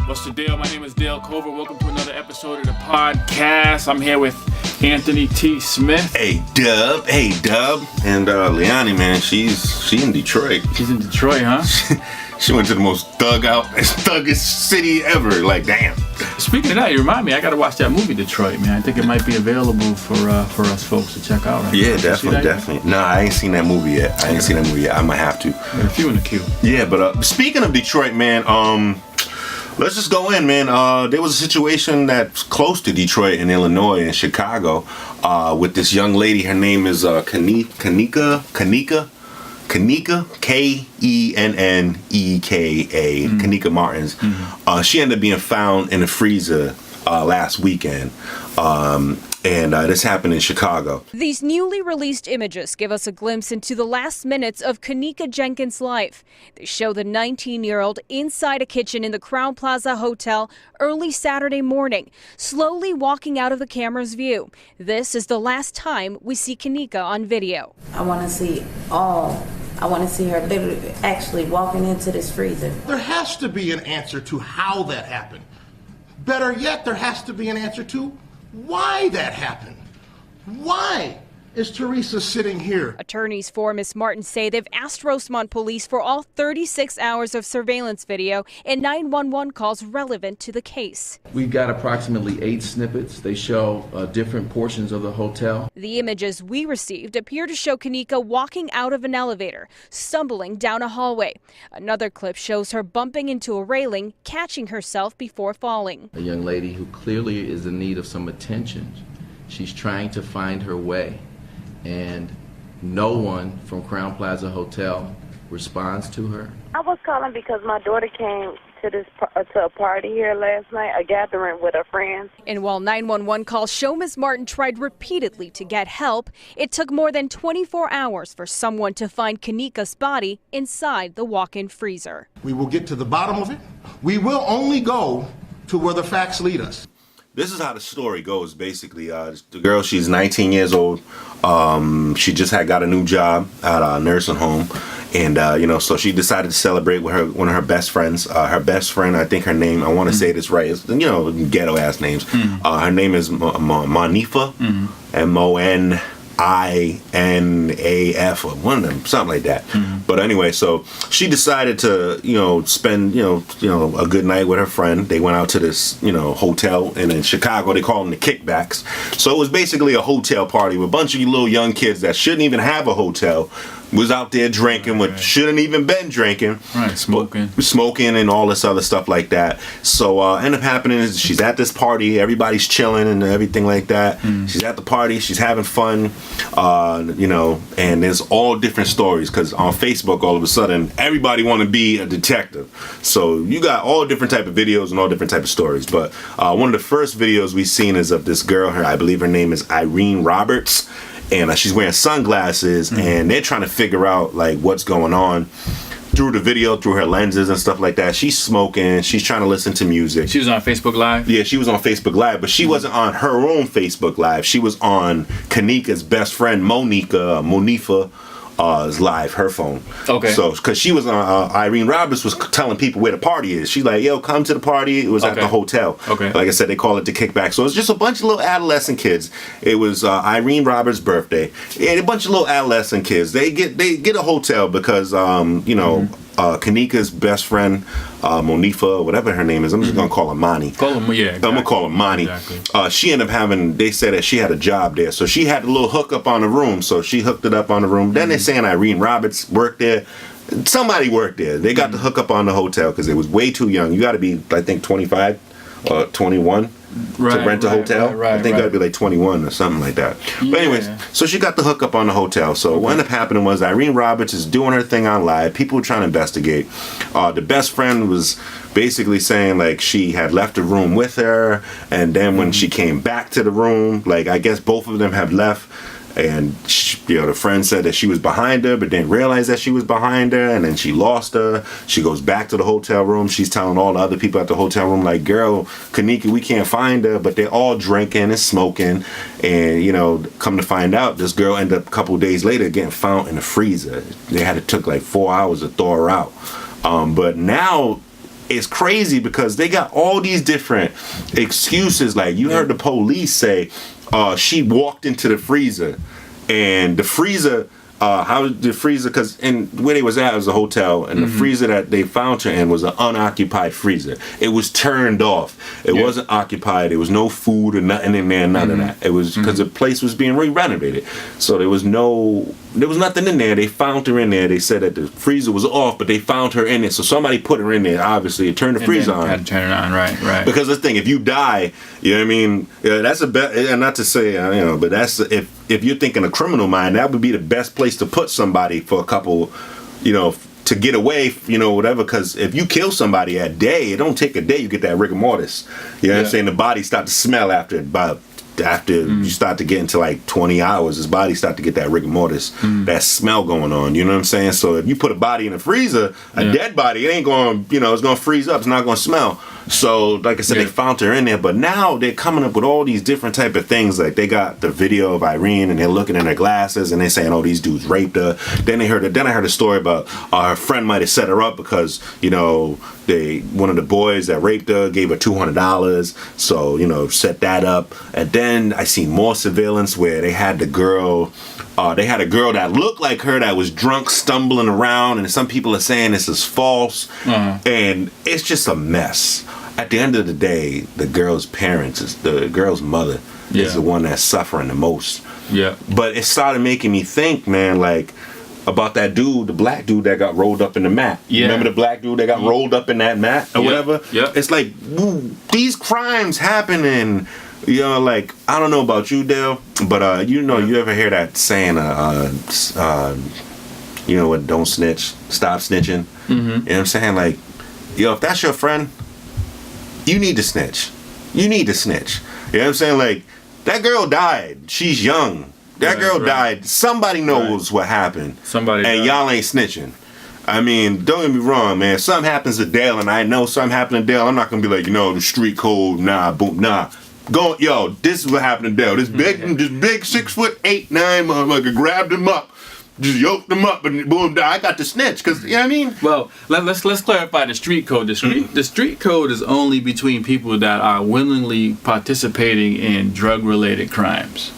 What's the deal? My name is Dale Cover. Welcome to another episode of the podcast. I'm here with Anthony T. Smith. Hey, Dub. And Leonie, man, she's in Detroit. She's in Detroit, huh? She went to the most thuggest city ever. Like, damn. Speaking of that, you remind me, I gotta watch that movie Detroit, man. I think it might be available for us folks to check out. Right? Yeah, definitely. Nah, I ain't seen that movie yet. I might have to. Got a few in the queue. Yeah, but speaking of Detroit, man, let's just go in, man. There was a situation that's close to Detroit in Illinois and Chicago with this young lady. Her name is Kenneka, Kenneka, Kenneka Martins. She ended up being found in a freezer last weekend. And this happened in Chicago. These newly released images give us a glimpse into the last minutes of Kenneka Jenkins' life. They show the 19-year-old inside a kitchen in the Crowne Plaza Hotel early Saturday morning, slowly walking out of the camera's view. This is the last time we see Kenneka on video. I want to see her literally actually walking into this freezer. There has to be an answer to how that happened. Better yet, there has to be an answer to why that happened. Why is Teresa sitting here? Attorneys for Ms. Martin say they've asked Rosemont police for all 36 hours of surveillance video and 911 calls relevant to the case. We've got approximately 8 snippets. They show different portions of the hotel. The images we received appear to show Kenneka walking out of an elevator, stumbling down a hallway. Another clip shows her bumping into a railing, catching herself before falling. A young lady who clearly is in need of some attention. She's trying to find her way, and no one from Crowne Plaza Hotel responds to her. I was calling because my daughter came to a party here last night, a gathering with her friends. And while 911 calls show Ms. Martin tried repeatedly to get help, it took more than 24 hours for someone to find Kenneka's body inside the walk-in freezer. We will get to the bottom of it. We will only go to where the facts lead us. This is how the story goes, basically. The girl, she's 19 years old. She just got a new job at a nursing home. And, so she decided to celebrate with one of her best friends. Her best friend, I think her name, I want to say this right, is, ghetto-ass names. Her name is Monifa, Monifaf, or one of them, something like that. But anyway, so she decided to, spend, a good night with her friend. They went out to this, hotel, and in Chicago they call them the kickbacks. So it was basically a hotel party with a bunch of little young kids that shouldn't even have a hotel. Was out there drinking, what shouldn't even been drinking. Right, smoking and all this other stuff like that. So end up happening is she's at this party, everybody's chilling and everything like that. She's at the party, she's having fun, and there's all different stories, because on Facebook all of a sudden everybody want to be a detective. So you got all different type of videos and all different type of stories. But one of the first videos we've seen is of this girl, I believe her name is Irene Roberts. And she's wearing sunglasses, and they're trying to figure out like what's going on through the video, through her lenses and stuff like that. She's smoking. She's trying to listen to music. She was on Facebook Live? Yeah, she was on Facebook Live, but she wasn't on her own Facebook Live. She was on Kenneka's best friend, Monifa's live, her phone. Okay. So, because she was on, Irene Roberts was telling people where the party is. She's like, yo, come to the party. It was at the hotel. Okay. Like I said, they call it the kickback. So it's just a bunch of little adolescent kids. It was Irene Roberts' birthday. And a bunch of little adolescent kids. They get a hotel because, Kenneka's best friend, Monifa, whatever her name is, I'm just gonna call her Mani. Exactly. I'm gonna call her Mani. Exactly. She ended up they said that she had a job there, so she had a little hookup on the room. So she hooked it up on the room. Then they're saying Irene Roberts worked there. Somebody worked there. They got the hookup on the hotel because it was way too young. You got to be, I think, 25 or 21 to rent a hotel. I think that'd be like 21 or something like that. But anyways, so she got the hookup on the hotel. So what ended up happening was Irene Roberts is doing her thing on live. People were trying to investigate. The best friend was basically saying like she had left the room with her, and then when she came back to the room, like I guess both of them have left. And the friend said that she was behind her, but didn't realize that she was behind her, and then she lost her. She goes back to the hotel room. She's telling all the other people at the hotel room, like, girl, Kenneka, we can't find her. But they're all drinking and smoking, and come to find out, this girl ended up a couple of days later getting found in the freezer. They took like 4 hours to thaw her out. But now it's crazy because they got all these different excuses. Like, you heard the police say she walked into the freezer, and the freezer, how the freezer, because where they was at was a hotel, and the freezer that they found her in was an unoccupied freezer. It was turned off. It wasn't occupied. There was no food or nothing in there, none of that. It was because the place was being re-renovated. So there was nothing in there. They found her in there. They said that the freezer was off, but they found her in it. So somebody put her in there, obviously, and turned the freezer on. Had to turn it on, right. Because this thing, if you die, you know what I mean? Yeah, that's not to say, but that's, if you're thinking a criminal mind, that would be the best place to put somebody for a couple, to get away, whatever. Because if you kill somebody a day, it don't take a day, you get that rigor mortis. You know what I'm saying? The body start to smell after you start to get into like 20 hours, his body start to get that rigor mortis, that smell going on. You know what I'm saying? So if you put a body in a freezer, a dead body, it ain't going, it's going to freeze up. It's not going to smell. So, like I said, they found her in there, but now they're coming up with all these different type of things. Like, they got the video of Irene, and they're looking in her glasses, and they're saying, "Oh, these dudes raped her." Then I heard a story about her friend might have set her up because one of the boys that raped her gave her $200, so set that up. And then I seen more surveillance where they had the girl. They had a girl that looked like her that was drunk, stumbling around, and some people are saying this is false, and it's just a mess. At the end of the day, the girl's parents, the girl's mother, is the one that's suffering the most. Yeah. But it started making me think, man, like, about that dude, the black dude that got rolled up in the mat. Yeah. Remember the black dude that got rolled up in that mat or whatever? Yeah. It's like, these crimes happening. Like, I don't know about you, Dale, but you ever hear that saying, what, don't snitch, stop snitching? You know what I'm saying? Like, if that's your friend, you need to snitch. You know what I'm saying? Like, that girl died. She's young. That girl died. Somebody knows what happened. Somebody and died. Y'all ain't snitching. I mean, don't get me wrong, man. If something happens to Dale, and I know something happened to Dale, I'm not going to be like, the street code, nah. This is what happened to Dale. This big 6'8", 9" motherfucker grabbed him up, just yoked him up, and boom, I got the snitch. Cause you know what I mean. Well, let's clarify the street code. The street code is only between people that are willingly participating in drug-related crimes.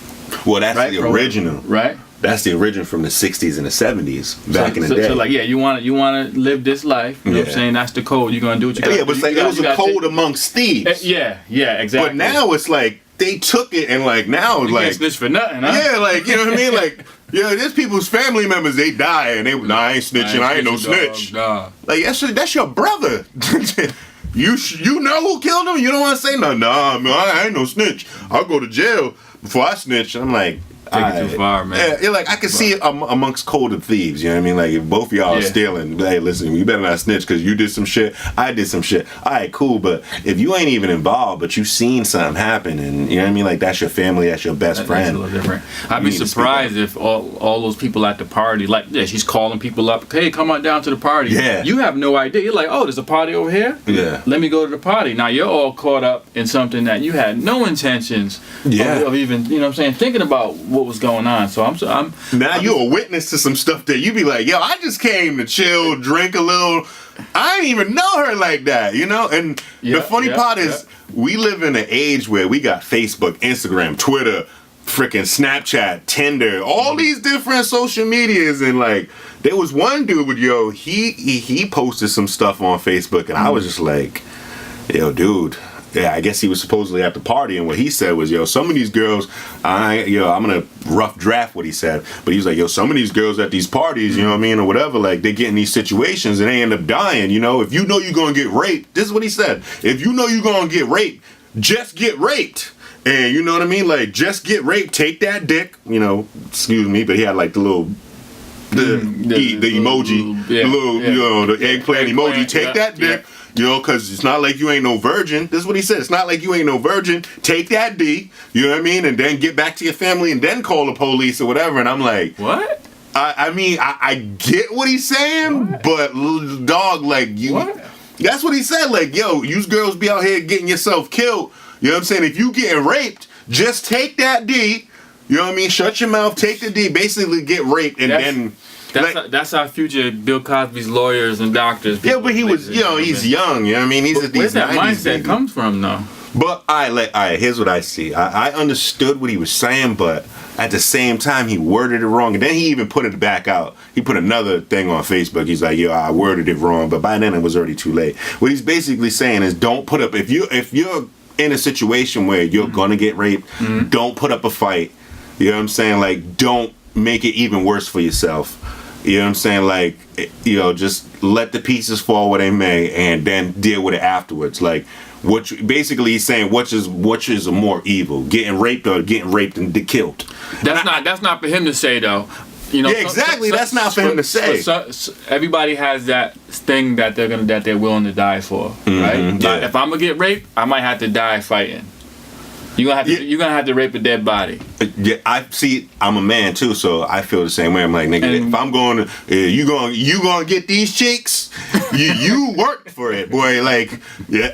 Well, that's the original, right? That's the original from the 60s and the 70s back in the day. So like, you want to live this life. You know what I'm saying? That's the code. You're going to do what you got to do. Yeah, but it's like it was a code amongst thieves. Yeah, exactly. But now it's like they took it and like now it's like... You can't snitch for nothing, huh? Yeah, like, you know what I mean? Like, there's people's family members, they die and I ain't snitching. I ain't no snitch. Nah. Like, that's your brother. You know who killed him? You don't want to say no. Nah, man, I ain't no snitch. I'll go to jail before I snitch. I'm like... Take it too far, man. Yeah, like I can see it amongst code of thieves. You know what I mean? Like if both of y'all are stealing, hey, listen, you better not snitch because you did some shit. I did some shit. All right, cool. But if you ain't even involved, but you seen something happen, and you know what I mean? Like that's your family, that's your best friend. That's a little different. I'd be surprised if all those people at the party, like she's calling people up. Hey, come on down to the party. Yeah. You have no idea. You're like, oh, there's a party over here. Yeah. Let me go to the party. Now you're all caught up in something that you had no intentions of even, you know what I'm saying, thinking about what was going on. So I'm you're a witness to some stuff that you be like, yo, I just came to chill, drink a little. I didn't even know her like that, And the funny part is we live in an age where we got Facebook, Instagram, Twitter, freaking Snapchat, Tinder, all these different social medias, and like there was one dude with he posted some stuff on Facebook, and I was just like, yo, dude. Yeah, I guess he was supposedly at the party, and what he said was, some of these girls, I'm gonna rough draft what he said, but he was like, some of these girls at these parties, you know what I mean, or whatever, like they get in these situations and they end up dying, if you know you're gonna get raped, this is what he said, if you know you're gonna get raped, just get raped. And you know what I mean, like just get raped, take that dick, excuse me, but he had like the little the emoji, the eggplant emoji, take that dick. Because it's not like you ain't no virgin. This is what he said. It's not like you ain't no virgin. Take that D, you know what I mean? And then get back to your family and then call the police or whatever. And I'm like... What? I mean, I get what he's saying, but dog, like, you... What? That's what he said. Like, you girls be out here getting yourself killed. You know what I'm saying? If you getting raped, just take that D, you know what I mean? Shut your mouth, take the D, basically get raped, and then... That's our future Bill Cosby's lawyers and doctors. Yeah, but he was, he's young. You know what I mean? He's at these 90s. Where's that mindset comes from, though? But all right, here's what I see. I understood what he was saying, but at the same time, he worded it wrong. And then he even put it back out. He put another thing on Facebook. He's like, I worded it wrong. But by then, it was already too late. What he's basically saying is, don't put up, if you're in a situation where you're going to get raped, don't put up a fight. You know what I'm saying? Like, don't make it even worse for yourself. You know what I'm saying? Like, just let the pieces fall where they may and then deal with it afterwards. Like, basically he's saying which is a more evil, getting raped or getting raped and killed. That's not for him to say, though. Exactly. That's not for him to say. Everybody has that thing that they're willing to die for, right? Yeah. If I'm gonna get raped, I might have to die fighting. You're gonna have to rape a dead body. Yeah, I'm a man too, so I feel the same way. I'm like, nigga, if I'm going to, you gonna get these chicks, you worked for it, boy. Like,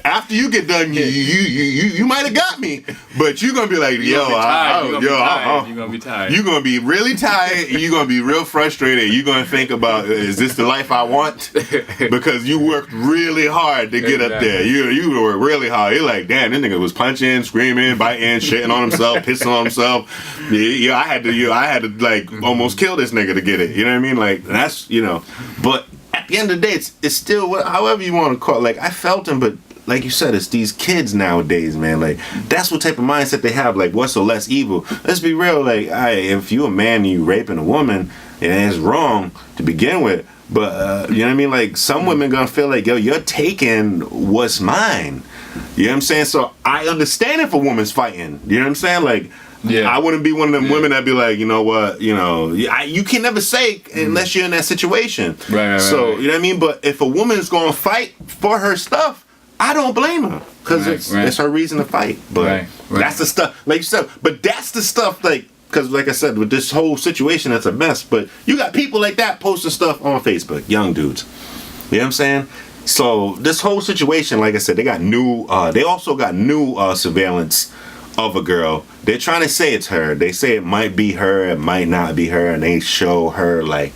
after you get done, you might have got me, but you're gonna be like, you're gonna be tired. You're gonna be really tired. You're gonna be real frustrated. You're gonna think about, is this the life I want? Because you worked really hard to get up there. You worked really hard. You're like, damn, this nigga was punching, screaming, biting, shitting on himself, pissing on himself. I had to like almost kill this nigga to get it. You know what I mean? Like, that's, but at the end of the day, it's still however you want to call it. Like, I felt him, but like you said, it's these kids nowadays, man. Like, that's what type of mindset they have. Like, what's the less evil? Let's be real. Like, if you a man and you raping a woman, and it's wrong to begin with. But you know what I mean? Like, some women gonna feel like, you're taking what's mine. You know what I'm saying? So I understand if a woman's fighting. You know what I'm saying? Like, I wouldn't be one of them women that'd be like, you know what, you can never say unless you're in that situation. Right. So, you know what I mean? But if a woman's gonna fight for her stuff, I don't blame her, because it's her reason to fight. But that's the stuff, like you said. But that's the stuff, like, because like I said, with this whole situation, that's a mess. But you got people like that posting stuff on Facebook, young dudes. You know what I'm saying? So this whole situation, like I said, they also got new surveillance of a girl. They're trying to say it's her. They say it might be her, it might not be her, and they show her like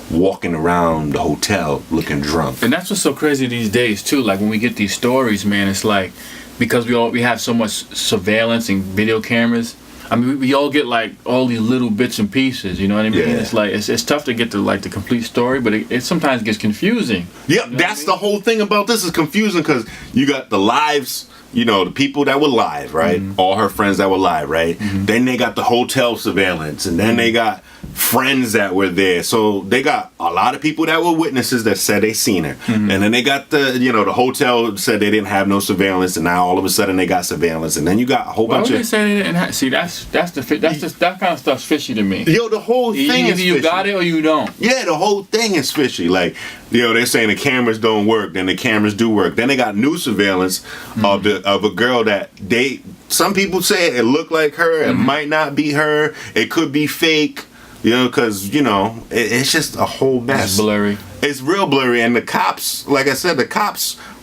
walking around the hotel looking drunk. And that's what's so crazy these days too. Like, when we get these stories, man, it's like, because we have so much surveillance and video cameras. I mean, we all get like all these little bits and pieces, you know what I mean? Yeah. It's like, it's tough to get to like the complete story, but it sometimes gets confusing. Yeah, that's the whole thing about this, is confusing, because you got the lives, the people that were live, right? All her friends that were live, right? Then they got the hotel surveillance, and then they got friends that were there. So they got a lot of people that were witnesses that said they seen her. And then they got the hotel said they didn't have no surveillance, and now all of a sudden they got surveillance. And then you got a whole bunch of... they say they didn't have... See, that kind of stuff's fishy to me. The whole thing is fishy. Either you got it or you don't. Yeah, the whole thing is fishy. Like, they're saying the cameras don't work, then the cameras do work. Then they got new surveillance of a girl that some people say it looked like her, it might not be her, it could be fake. Because, it's just a whole mess. It's blurry. It's real blurry. And the cops, like I said,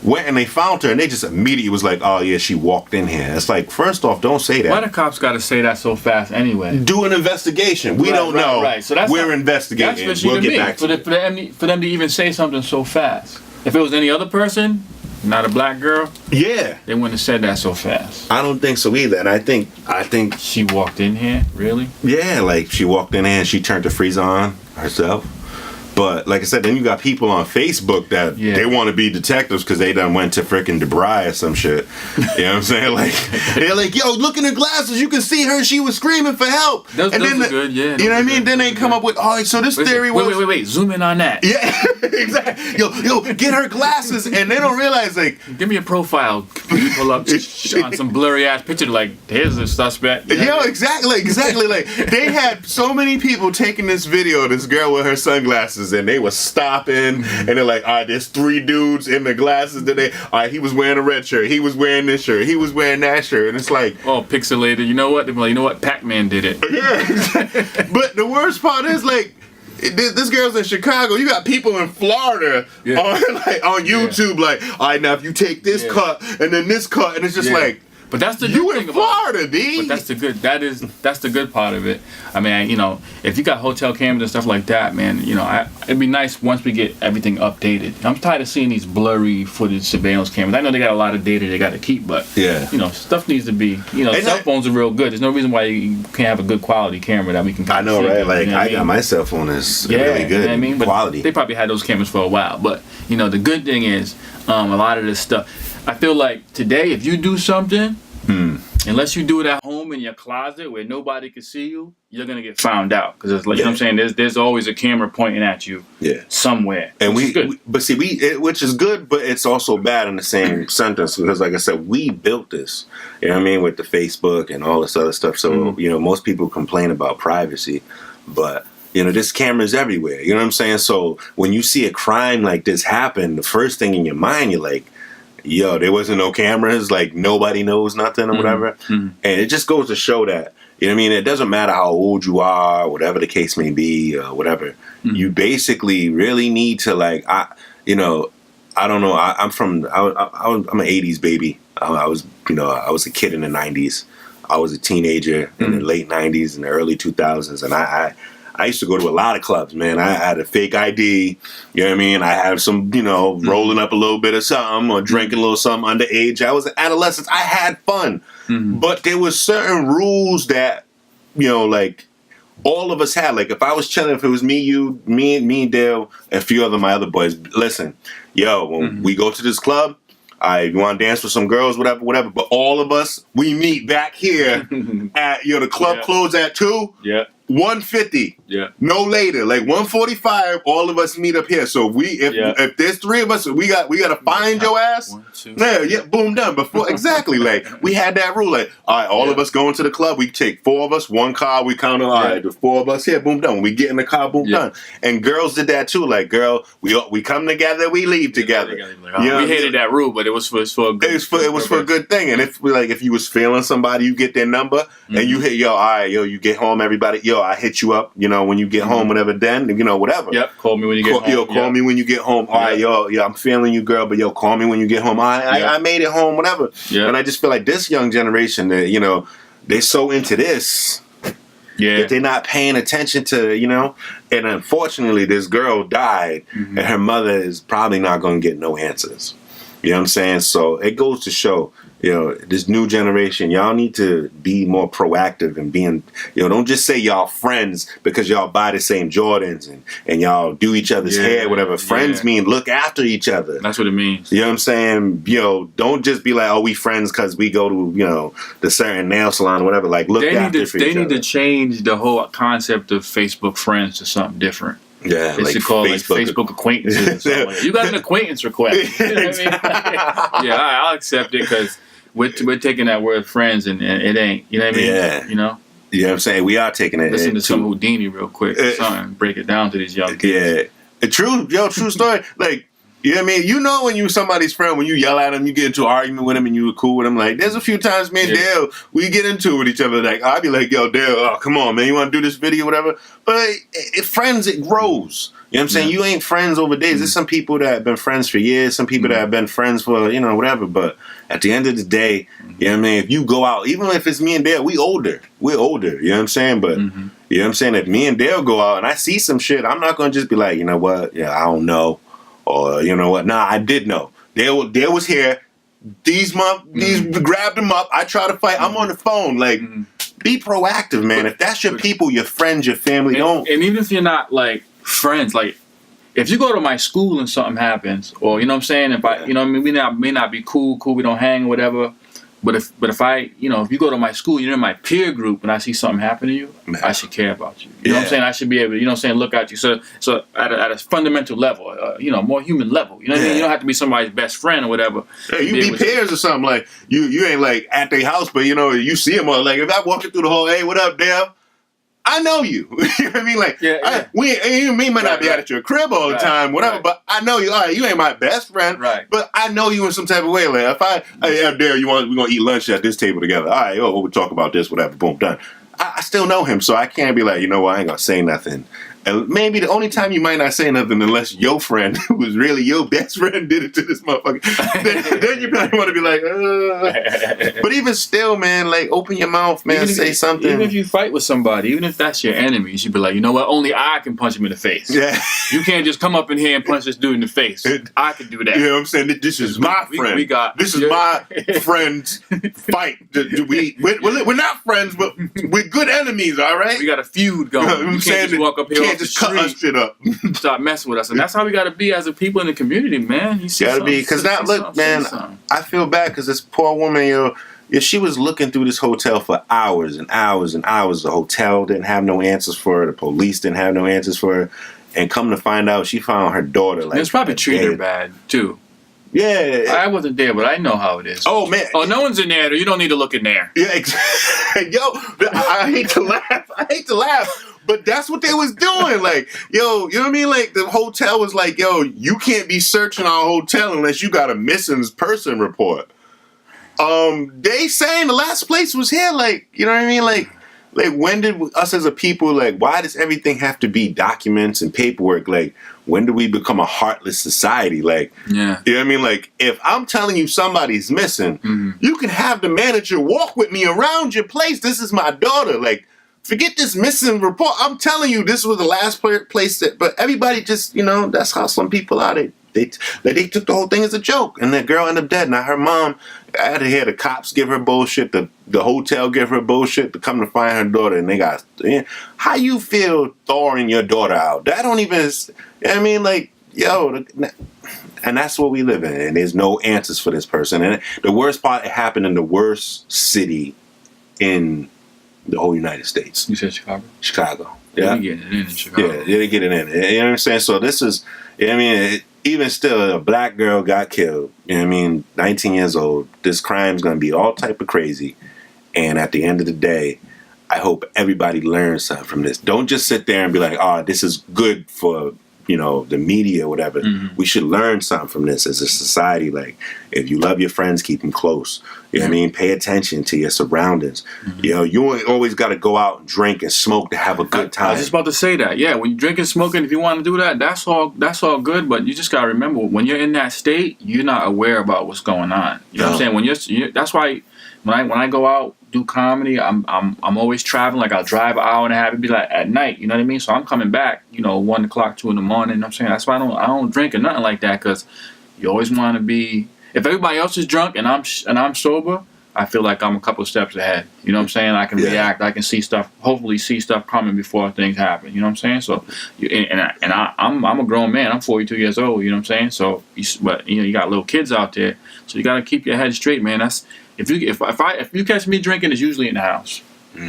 went and they found her, and they just immediately was like, oh, yeah, she walked in here. It's like, first off, don't say that. Why the cops got to say that so fast anyway? Do an investigation. We don't know. Right. So we're investigating. That's we'll get back to for them to even say something so fast. If it was any other person, not a black girl, they wouldn't have said that so fast. I don't think so either. And I think she walked in here, really? Yeah, like she walked in here and she turned the freezer on herself. But like I said, then you got people on Facebook that they want to be detectives because they done went to freaking DeBry or some shit. You know what I'm saying? Like, they're like, yo, look in her glasses. You can see her. She was screaming for help. Those are good, yeah. You know what I mean? Then they come up with, so this theory was... Wait. Zoom in on that. Yeah, exactly. Yo, get her glasses. And they don't realize, like... Give me a profile. Pull up on some blurry-ass picture, like, here's the suspect. Yo, exactly. Like, they had so many people taking this video of this girl with her sunglasses, and they were stopping, and they're like, all right, there's 3 dudes in the glasses. Then he was wearing a red shirt, he was wearing this shirt, he was wearing that shirt, and it's like, oh, pixelated. You know what? They're like, you know what? Pac-Man did it. Yeah. But the worst part is, like, this girl's in Chicago. You got people in Florida on YouTube, like, all right, now if you take this cut and then this cut, and it's just like, But that's the good you thing in Florida, D. But that's the good part of it. I mean, if you got hotel cameras and stuff like that, man, it'd be nice once we get everything updated. I'm tired of seeing these blurry footage surveillance cameras. I know they got a lot of data they got to keep, but stuff needs to be. Cell phones are real good. There's no reason why you can't have a good quality camera that we can. I know, right? Like I got my cell phone is really good quality. But they probably had those cameras for a while. But the good thing is, a lot of this stuff. I feel like today, if you do something, unless you do it at home in your closet where nobody can see you, you're gonna get found out. Because it's like you know what I'm saying. There's always a camera pointing at you. Somewhere. And which is good, but it's also bad in the same sentence because, like I said, we built this. You know what I mean, with the Facebook and all this other stuff. So most people complain about privacy, but there's cameras everywhere. You know what I'm saying? So when you see a crime like this happen, the first thing in your mind, you're like, yo, there wasn't no cameras, like nobody knows nothing or whatever. And it just goes to show that, it doesn't matter how old you are, whatever the case may be, whatever. You basically really need to I don't know. I'm an 80s baby. I was a kid in the 90s. I was a teenager in the late 90s and the early 2000s. And I used to go to a lot of clubs, man. I had a fake ID, you know what I mean? I had some, rolling up a little bit of something or drinking a little something underage. I was an adolescent. I had fun. But there was certain rules that, all of us had. Like if I was chilling, if it was me, you, me and Dale, and a few of my other boys, listen, when we go to this club, you want to dance with some girls, whatever. But all of us, we meet back here at, the club closed at 2. 1:50. No later. Like 1:45, all of us meet up here. So if there's 3 of us, we gotta find your ass. 1, 2, boom, done. Before exactly. Like we had that rule. Like, all right, all of us going to the club, we take 4 of us, 1 car, we count on all right, the 4 of us here, boom, done. When we get in the car, boom, done. And girls did that too. Like, girl, we come together, we leave together. We hated that rule, but it was for a good it was for a good thing. And if you was feeling somebody, you get their number and you hit all right, you get home, everybody, I hit you up, when you get home, whatever, then, whatever. Call me when you get home. Call me when you get home. All right, I'm feeling you, girl, but call me when you get home. I made it home, whatever. And I just feel like this young generation, that they're so into this that they're not paying attention to, and unfortunately, this girl died, and her mother is probably not going to get no answers. You know what I'm saying? So it goes to show, this new generation, y'all need to be more proactive and being, don't just say y'all friends because y'all buy the same Jordans and y'all do each other's hair, whatever. Friends mean look after each other. That's what it means. You know what I'm saying? Don't just be like, oh, we friends because we go to, the certain nail salon or whatever. Like, look after each other. They need to change the whole concept of Facebook friends to something different. Yeah, it's like called Facebook acquaintances or something like that. You got an acquaintance request. You know what I mean? I'll accept it because we're taking that word friends and it ain't. You know what I mean? Yeah. You know what I'm saying? We are taking it. Listen to some Houdini real quick. Break it down to these young kids. Yeah. True story. Like, you know what I mean? When you somebody's friend, when you yell at them, you get into an argument with them and you were cool with them. Like, there's a few times me and Dale, we get into it with each other. Like, I'll be like, yo, Dale, come on, man. You want to do this video, whatever? But friends, it grows. You know what I'm saying? You ain't friends over days. There's some people that have been friends for years, some people that have been friends for, whatever. But at the end of the day, you know what I mean? If you go out, even if it's me and Dale, we're older. You know what I'm saying? But, you know what I'm saying? If me and Dale go out and I see some shit, I'm not going to just be like, you know what? Yeah, I don't know. Or, you know what? Nah, I did know. Dale was here. These grabbed him up. I tried to fight. I'm on the phone. Like, be proactive, man. If that's your people, your friends, your family, don't. And even if you're not, like, friends, like, if you go to my school and something happens, or, you know what I'm saying? If I, we may not be cool, we don't hang, whatever. But if I, if you go to my school, you're in my peer group, and I see something happen to you, I should care about you. You know what I'm saying? I should be able to, look at you. So at a fundamental level, more human level. You know what I mean? You don't have to be somebody's best friend or whatever. Yeah, you be peers or something. Like, you ain't like at their house, but you see them. Like, if I walking through the hall, hey, what up, Dale? I know you. You know what I mean? Like, we might not be out at your crib all the time, whatever, but I know you. All right, you ain't my best friend, but I know you in some type of way. Like, if hey, Dare, we're going to eat lunch at this table together. All right, we'll talk about this, whatever, boom, done. I still know him, so I can't be like, you know what, I ain't gonna say nothing. And maybe the only time you might not say nothing unless your friend, who was really your best friend, did it to this motherfucker. then you probably want to be like, But even still, man, like, open your mouth, man, say something. Even if you fight with somebody, even if that's your enemy, you should be like, you know what, only I can punch him in the face. Yeah. You can't just come up in here and punch this dude in the face. I can do that. You know what I'm saying? This is my friend. This is my friend's fight. We're not friends, but we're good enemies, all right? We got a feud going. You can't just walk up here off the just cut us shit up. Stop messing with us. And that's how we got to be as a people in the community, man. You got to be. Because now, look, man, I feel bad because this poor woman, she was looking through this hotel for hours and hours and hours. The hotel didn't have no answers for her. The police didn't have no answers for her. And come to find out, she found her daughter. Like, it's probably treated her bad, too. Yeah. I wasn't there, but I know how it is. Oh, man. Oh, no one's in there. You don't need to look in there. Yeah, exactly. Yo, I hate to laugh. But that's what they was doing. Like, yo, you know what I mean? Like, the hotel was like, yo, you can't be searching our hotel unless you got a missing person report. They saying the last place was here. Like, you know what I mean? Like when did us as a people, like, why does everything have to be documents and paperwork? Like, when do we become a heartless society? Like, yeah. You know what I mean? Like, if I'm telling you somebody's missing, you can have the manager walk with me around your place. This is my daughter. Like, forget this missing report. I'm telling you, this was the last place that. But everybody just, that's how some people are. They took the whole thing as a joke, and that girl ended up dead. Now her mom, I had to hear the cops give her bullshit, the hotel give her bullshit to come to find her daughter, and they got. How you feel thawing your daughter out? That don't even. You know what I mean? Like, yo. And that's what we live in, and there's no answers for this person. And the worst part, it happened in the worst city in the whole United States. You said Chicago? Chicago. Yeah. They're getting it in Chicago. Yeah, they're getting it in. You know what I'm saying? So this is, even still, a black girl got killed. You know what I mean? 19 years old. This crime's going to be all type of crazy. And at the end of the day, I hope everybody learns something from this. Don't just sit there and be like, this is good for, the media or whatever. We should learn something from this as a society. Like, if you love your friends, keep them close. You know what I mean? Pay attention to your surroundings. You ain't always got to go out and drink and smoke to have a good time. I was just about to say that. Yeah, when you're drinking, smoking, if you want to do that, that's all good. But you just got to remember, when you're in that state, you're not aware about what's going on. You know what I'm saying? That's why when I go out, do comedy, I'm always traveling. Like, I'll drive an hour and a half. It'd be like at night, you know what I mean? So I'm coming back, 1 o'clock, 2 in the morning. You know what I'm saying? That's why I don't drink or nothing like that, because you always want to be. If everybody else is drunk and I'm sober, I feel like I'm a couple steps ahead. You know what I'm saying? I can react. I can see stuff. Hopefully, see stuff coming before things happen. You know what I'm saying? So, I'm a grown man. I'm 42 years old. You know what I'm saying? So, you got little kids out there. So you got to keep your head straight, man. That's if you catch me drinking, it's usually in the house.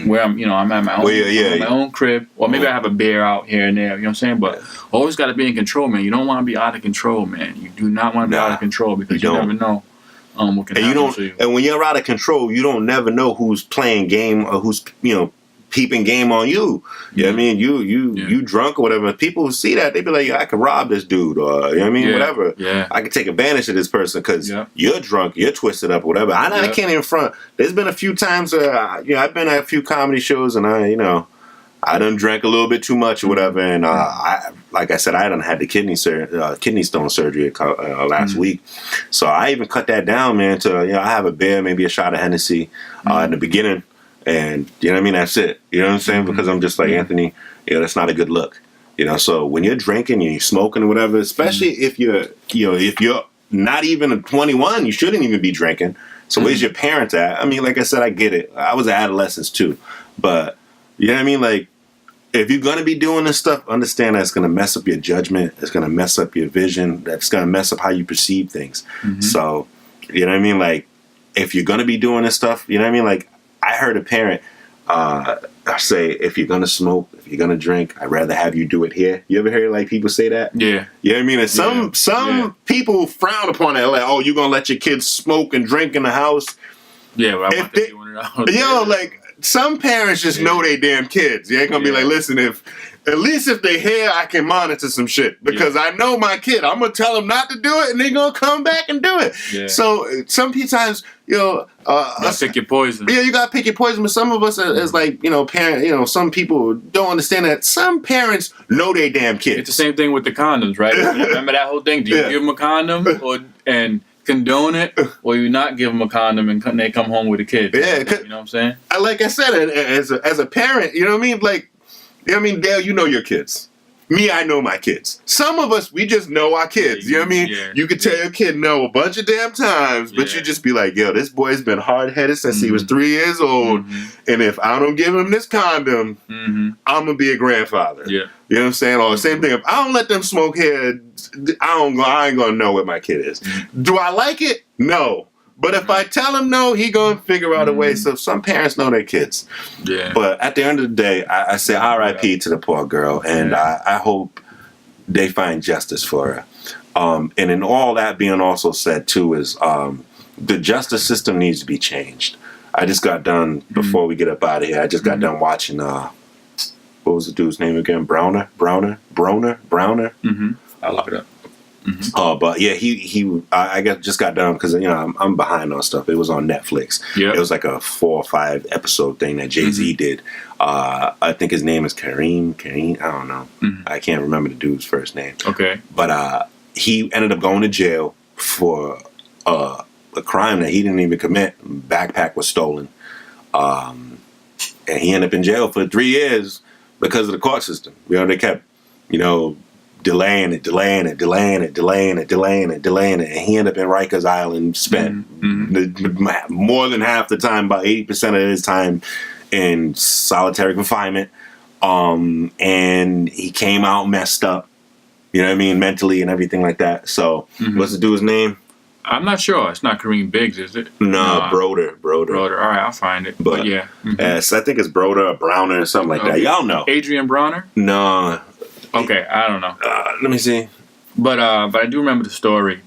Where I'm at my own, my own crib, or maybe I have a beer out here and there. You know what I'm saying? But always got to be in control, man. You don't want to be out of control, man. You do not want to be out of control, because you never know what can happen to you. And when you're out of control, you don't never know who's playing game or who's peeping game on you. You know what I mean? You drunk or whatever. People who see that, they be like, I could rob this dude, or you know what I mean? Whatever. Yeah. I could take advantage of this person because you're drunk, you're twisted up, whatever. I can't even front. There's been a few times I've been at a few comedy shows, and I done drank a little bit too much or whatever, and like I said, I done had the kidney stone surgery last week, so I even cut that down, man. To I have a beer, maybe a shot of Hennessy in the beginning. And you know what I mean? That's it. You know what I'm saying? Because I'm just like, Anthony, that's not a good look. So when you're drinking and you're smoking or whatever, especially if you're not even 21, you shouldn't even be drinking. So where's your parents at? I mean, like I said, I get it. I was an adolescent too. But you know what I mean? Like, if you're going to be doing this stuff, understand that it's going to mess up your judgment. It's going to mess up your vision. That's going to mess up how you perceive things. So, you know what I mean? Like, if you're going to be doing this stuff, you know what I mean? Like, I heard a parent say, if you're going to smoke, if you're going to drink, I'd rather have you do it here. You ever hear like people say that? Yeah. You know what I mean? And some people frown upon it. Like, oh, you're going to let your kids smoke and drink in the house? Yeah, well, I want them doing it out. Like, some parents just know they damn kids. You ain't gonna be like, listen, at least if they here, I can monitor some shit because I know my kid. I'm gonna tell them not to do it, and they're gonna come back and do it. Yeah. So sometimes, you gotta pick your poison. Yeah, you gotta pick your poison. But some of us, as like parent, some people don't understand that some parents know they damn kids. It's the same thing with the condoms, right? Remember that whole thing? Do you give them a condom and condone it, or you not give them a condom and they come home with a kid? Yeah, you know what I'm saying? Like I said, as a parent, you know what I mean? Like. Dale, you know your kids. Me, I know my kids. Some of us, we just know our kids. You know what I mean? Yeah. You could tell your kid no a bunch of damn times, but you just be like, yo, this boy's been hard-headed since he was 3 years old, and if I don't give him this condom, I'm going to be a grandfather. Yeah. You know what I'm saying? Or the same thing, if I don't let them smoke here, I ain't going to know what my kid is. Do I like it? No. But if I tell him no, he gonna figure out a way. So some parents know their kids. Yeah. But at the end of the day, I say R.I.P. to the poor girl, and I hope they find justice for her. And in all that being also said too is the justice system needs to be changed. I just got done before we get up out of here. I just got done watching. What was the dude's name again? Browner. I'll look it up. But yeah, I just got done because I'm behind on stuff. It was on Netflix. It was like a 4 or 5 episode thing that Jay-Z did. I think his name is Kareem. I don't know. I can't remember the dude's first name. Okay, but he ended up going to jail for a crime that he didn't even commit. Backpack was stolen, and he ended up in jail for 3 years because of the court system. They kept delaying it, and he ended up in Rikers Island, spent more than half the time, about 80% of his time in solitary confinement, and he came out messed up, mentally and everything like that. So what's the dude's name? I'm not sure. It's not Kareem Biggs, is it? No, Broder. All right, I'll find it. But yeah. I think it's Broder or Browner or something like that. Y'all know. Adrian Browner? No. Okay, I don't know. Let me see. But I do remember the story.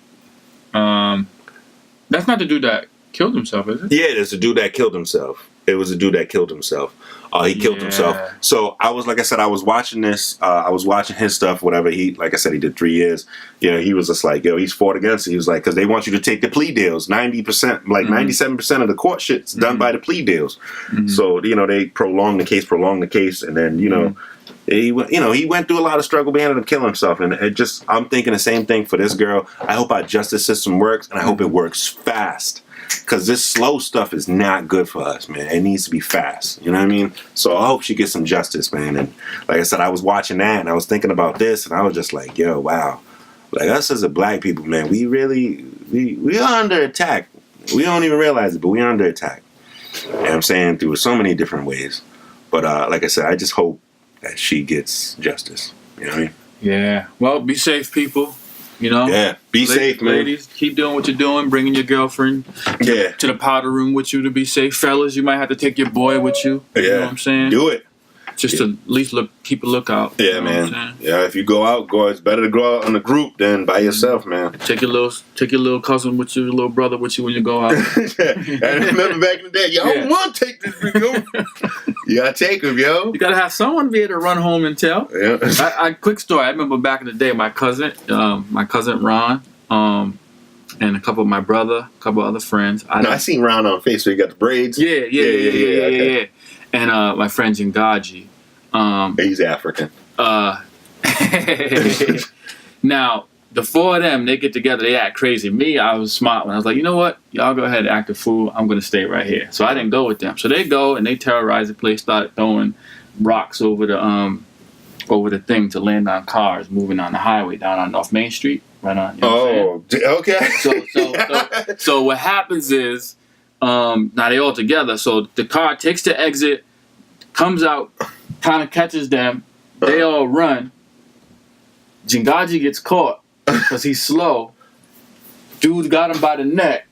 That's not the dude that killed himself, is it? Yeah, it's the dude that killed himself. It was the dude that killed himself. He killed himself. So I was watching this. I was watching his stuff, whatever. Like I said, he did 3 years. He was just like, he's fought against it. He was like, because they want you to take the plea deals. 90%, 97% of the court shit's done by the plea deals. So, they prolong the case. And then, he went through a lot of struggle, but he ended up killing himself. And I'm thinking the same thing for this girl. I hope our justice system works, and I hope it works fast. Because this slow stuff is not good for us, man. It needs to be fast. You know what I mean? So I hope she gets some justice, man. And like I said, I was watching that, and I was thinking about this, and I was just like, yo, wow. Like, us as a black people, man, we are under attack. We don't even realize it, but we are under attack. And I'm saying through so many different ways. But like I said, I just hope that she gets justice. You know what I mean? Yeah. Well, be safe, people. Yeah. Be safe, man. Ladies, keep doing what you're doing. Bringing your girlfriend to the powder room with you to be safe. Fellas, you might have to take your boy with you. You know what I'm saying? Do it. Just to at least keep a lookout. Yeah, man. Yeah, if you go out, it's better to go out in a group than by yourself, man. Take your little cousin with you, your little brother with you when you go out. I remember back in the day, I don't want to take this with you. You gotta take him, yo. You gotta have someone be able to run home and tell. Yeah. Quick story. I remember back in the day, my cousin Ron, and a couple of my brother, a couple of other friends. I seen Ron on Facebook. You got the braids. Yeah. And my friend Jingaji. He's African. Now, the 4 of them, they get together, they act crazy. Me, I was smart when I was like, you know what? Y'all go ahead and act a fool. I'm going to stay right here. So I didn't go with them. So they go and they terrorize the place, start throwing rocks over the thing to land on cars moving on the highway down on North Main Street. Right on. You know okay. So what happens is, now they all together. So the car takes the exit, comes out, kind of catches them. They all run. Jingaji gets caught because he's slow. Dude got him by the neck.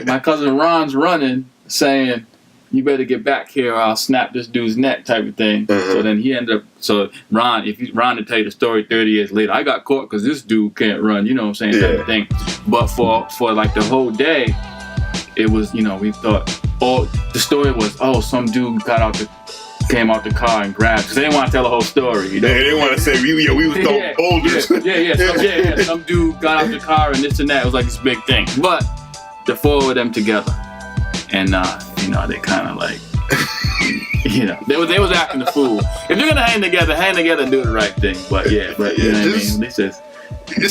My cousin Ron's running, saying, "You better get back here or I'll snap this dude's neck," type of thing. So then he ended up. So Ron to tell you the story 30 years later, I got caught because this dude can't run. You know what I'm saying? Type of thing. But for like the whole day, it was, we thought or the story was, oh, some dude came out the car and grabbed, because they didn't want to tell the whole story. You know? They didn't want to say we was the oldest. Some dude got out the car and this and that. It was like this big thing. But the four of them together, and they kind of like, they was acting the fool. If you're gonna hang together and do the right thing. But you know what I mean? This is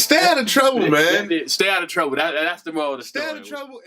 stay out of trouble, man. Stay out of trouble. That's the moral of the story. Stay out of trouble.